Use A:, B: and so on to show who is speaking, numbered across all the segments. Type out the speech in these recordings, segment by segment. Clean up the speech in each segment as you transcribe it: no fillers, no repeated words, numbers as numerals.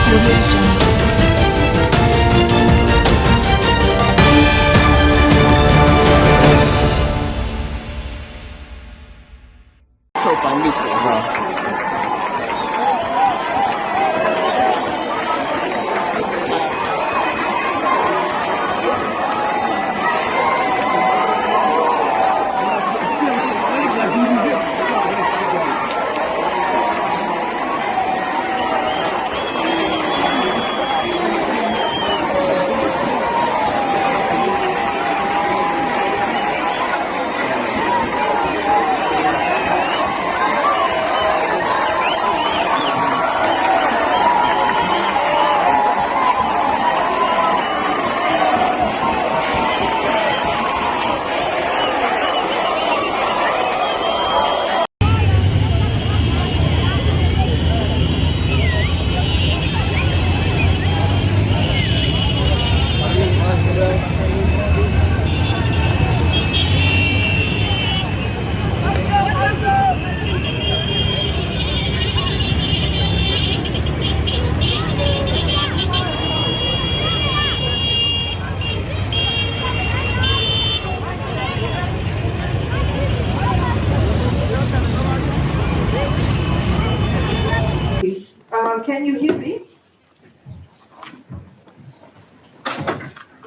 A: 受防御锁哈。
B: Can you hear me?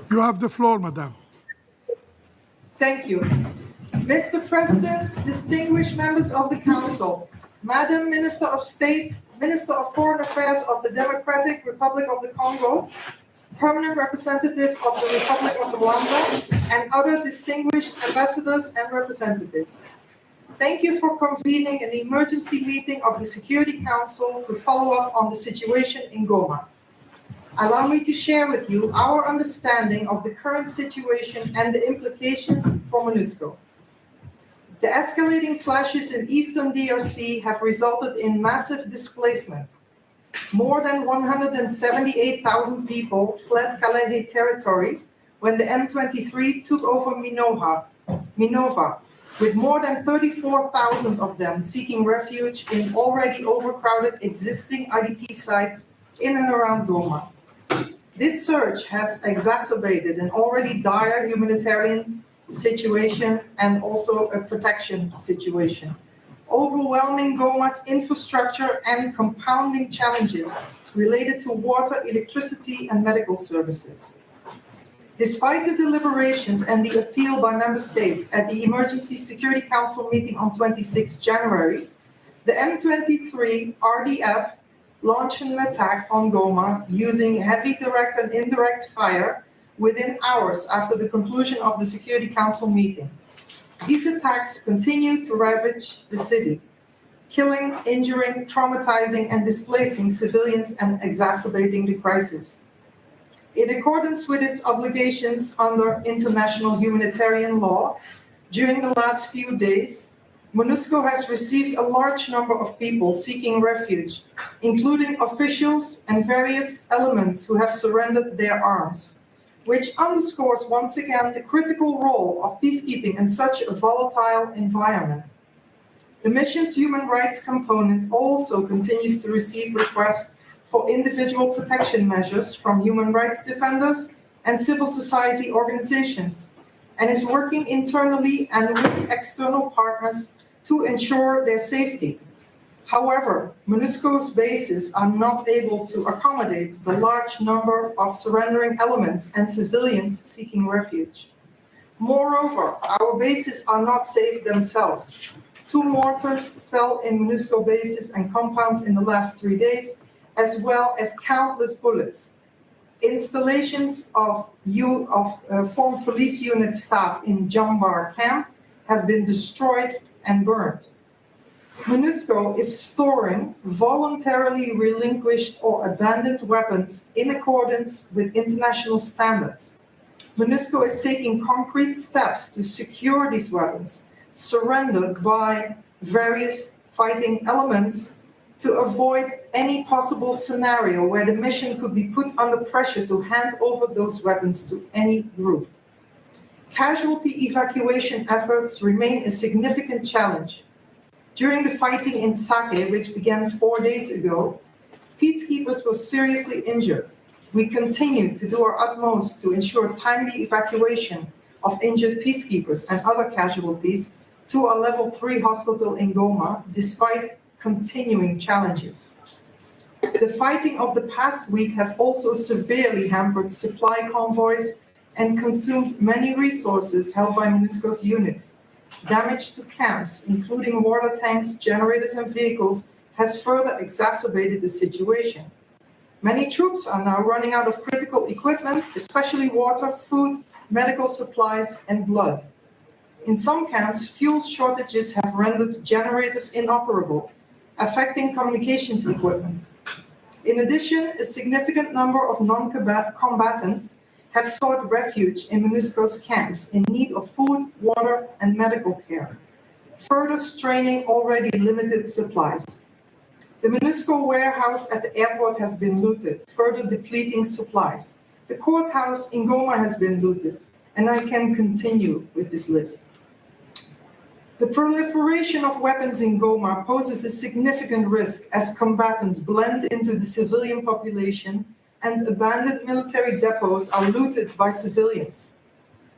C: You have the floor, madam.
B: Thank you. Mr. President, distinguished members of the Council, Madam Minister of State, Minister of Foreign Affairs of the Democratic Republic of the Congo, Permanent Representative of the Republic of Rwanda, and other distinguished ambassadors and representatives. Thank you for convening an emergency meeting of the Security Council to follow up on the situation in Goma. Allow me to share with you our understanding of the current situation and the implications for MONUSCO. The escalating clashes in eastern DRC have resulted in massive displacement. More than 178,000 people fled Calais territory when the M23 took over Minova, with more than 34,000 of them seeking refuge in already overcrowded existing IDP sites in and around Goma. This surge has exacerbated an already dire humanitarian situation and also a protection situation, overwhelming Goma's infrastructure and compounding challenges related to water, electricity, and medical services. Despite the deliberations and the appeal by member states at the Emergency Security Council meeting on 26 January, the M23 RDF launched an attack on Goma using heavy direct and indirect fire within hours after the conclusion of the Security Council meeting. These attacks continue to ravage the city, killing, injuring, traumatizing, and displacing civilians and exacerbating the crisis. In accordance with its obligations under international humanitarian law, during the last few days, MONUSCO has received a large number of people seeking refuge, including officials and various elements who have surrendered their arms, which underscores once again the critical role of peacekeeping in such a volatile environment. The mission's human rights component also continues to receive requests for individual protection measures from human rights defenders and civil society organizations, and is working internally and with external partners to ensure their safety. However, MONUSCO's bases are not able to accommodate the large number of surrendering elements and civilians seeking refuge. Moreover, our bases are not safe themselves. 2 mortars fell in MONUSCO bases and compounds in the last 3 days, as well as countless bullets. Installations of former police unit staff in Jambar camp have been destroyed and burned. MONUSCO is storing voluntarily relinquished or abandoned weapons in accordance with international standards. MONUSCO is taking concrete steps to secure these weapons surrendered by various fighting elements to avoid any possible scenario where the mission could be put under pressure to hand over those weapons to any group. Casualty evacuation efforts remain a significant challenge. During the fighting in Sake, which began 4 days ago, peacekeepers were seriously injured. We continue to do our utmost to ensure timely evacuation of injured peacekeepers and other casualties to our level 3 hospital in Goma, despite continuing challenges. The fighting of the past week has also severely hampered supply convoys and consumed many resources held by MONUSCO's units. Damage to camps, including water tanks, generators, and vehicles, has further exacerbated the situation. Many troops are now running out of critical equipment, especially water, food, medical supplies, and blood. In some camps, fuel shortages have rendered generators inoperable, affecting communications equipment. In addition, a significant number of non-combatants have sought refuge in MONUSCO's camps in need of food, water, and medical care, further straining already limited supplies. The MONUSCO warehouse at the airport has been looted, further depleting supplies. The courthouse in Goma has been looted, and I can continue with this list. The proliferation of weapons in Goma poses a significant risk as combatants blend into the civilian population and abandoned military depots are looted by civilians.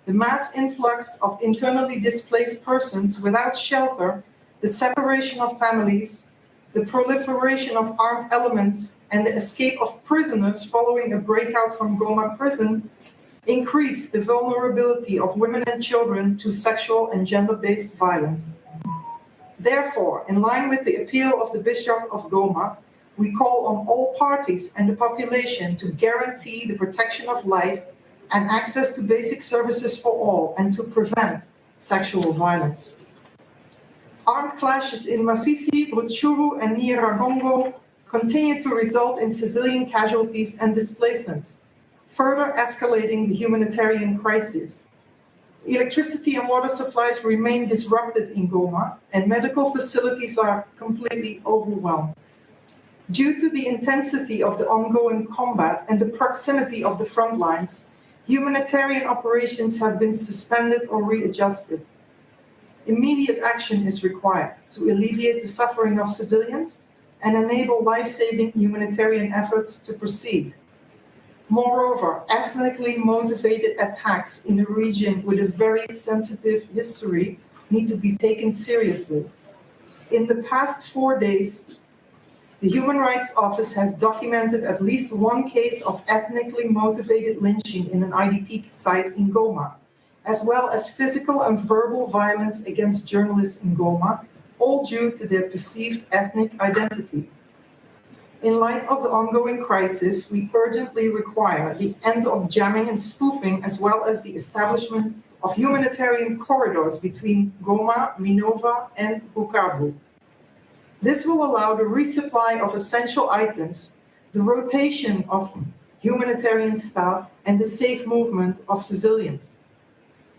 B: The mass influx of internally displaced persons without shelter, the separation of families, the proliferation of armed elements, and the escape of prisoners following a breakout from Goma prison increase the vulnerability of women and children to sexual and gender-based violence. Therefore, in line with the appeal of the Bishop of Goma, we call on all parties and the population to guarantee the protection of life and access to basic services for all and to prevent sexual violence. Armed clashes in Masisi, Rutshuru, and Nyiragongo continue to result in civilian casualties and displacements, further escalating the humanitarian crisis. Electricity and water supplies remain disrupted in Goma, and medical facilities are completely overwhelmed. Due to the intensity of the ongoing combat and the proximity of the front lines, humanitarian operations have been suspended or readjusted. Immediate action is required to alleviate the suffering of civilians and enable life-saving humanitarian efforts to proceed. Moreover, ethnically motivated attacks in a region with a very sensitive history need to be taken seriously. In the past 4 days, the Human Rights Office has documented at least one case of ethnically motivated lynching in an IDP site in Goma, as well as physical and verbal violence against journalists in Goma, all due to their perceived ethnic identity. In light of the ongoing crisis, we urgently require the end of jamming and spoofing, as well as the establishment of humanitarian corridors between Goma, Minova, and Bukavu. This will allow the resupply of essential items, the rotation of humanitarian staff, and the safe movement of civilians.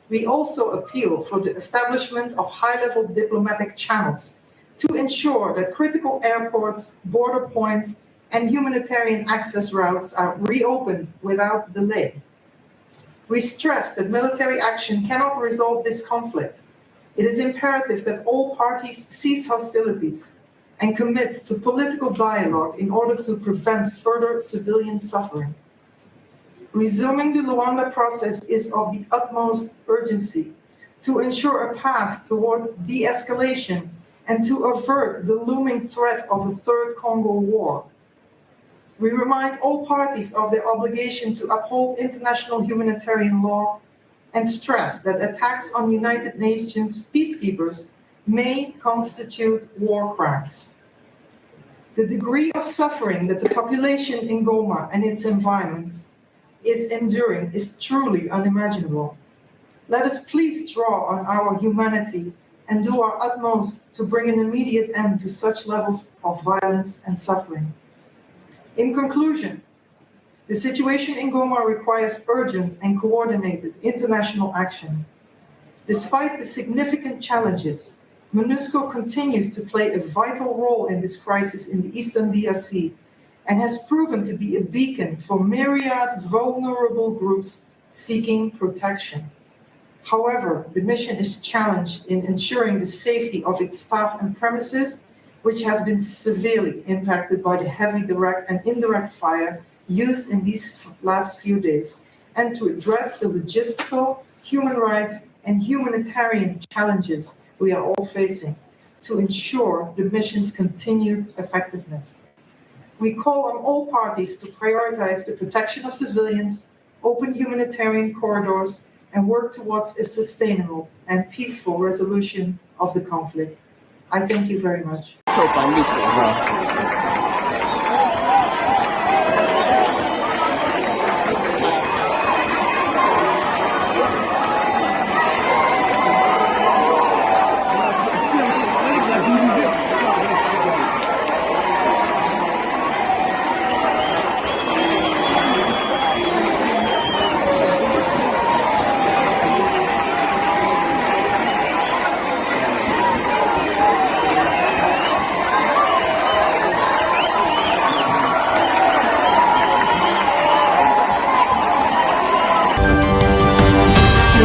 B: We also appeal for the establishment of high-level diplomatic channels to ensure that critical airports, border points, and humanitarian access routes are reopened without delay. We stress that military action cannot resolve this conflict. It is imperative that all parties cease hostilities and commit to political dialogue in order to prevent further civilian suffering. Resuming the Rwanda process is of the utmost urgency to ensure a path towards de-escalation and to avert the looming threat of a third Congo war. We remind all parties of their obligation to uphold international humanitarian law and stress that attacks on United Nations peacekeepers may constitute war crimes. The degree of suffering that the population in Goma and its environments is enduring is truly unimaginable. Let us please draw on our humanity and do our utmost to bring an immediate end to such levels of violence and suffering. In conclusion, the situation in Goma requires urgent and coordinated international action. Despite the significant challenges, MONUSCO continues to play a vital role in this crisis in the eastern DRC and has proven to be a beacon for myriad vulnerable groups seeking protection. However, the mission is challenged in ensuring the safety of its staff and premises which has been severely impacted by the heavy direct and indirect fire used in these last few days, and to address the logistical, human rights, and humanitarian challenges we are all facing to ensure the mission's continued effectiveness. We call on all parties to prioritize the protection of civilians, open humanitarian corridors, and work towards a sustainable and peaceful resolution of the conflict. I thank you very much.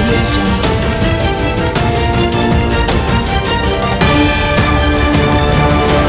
D: Perre.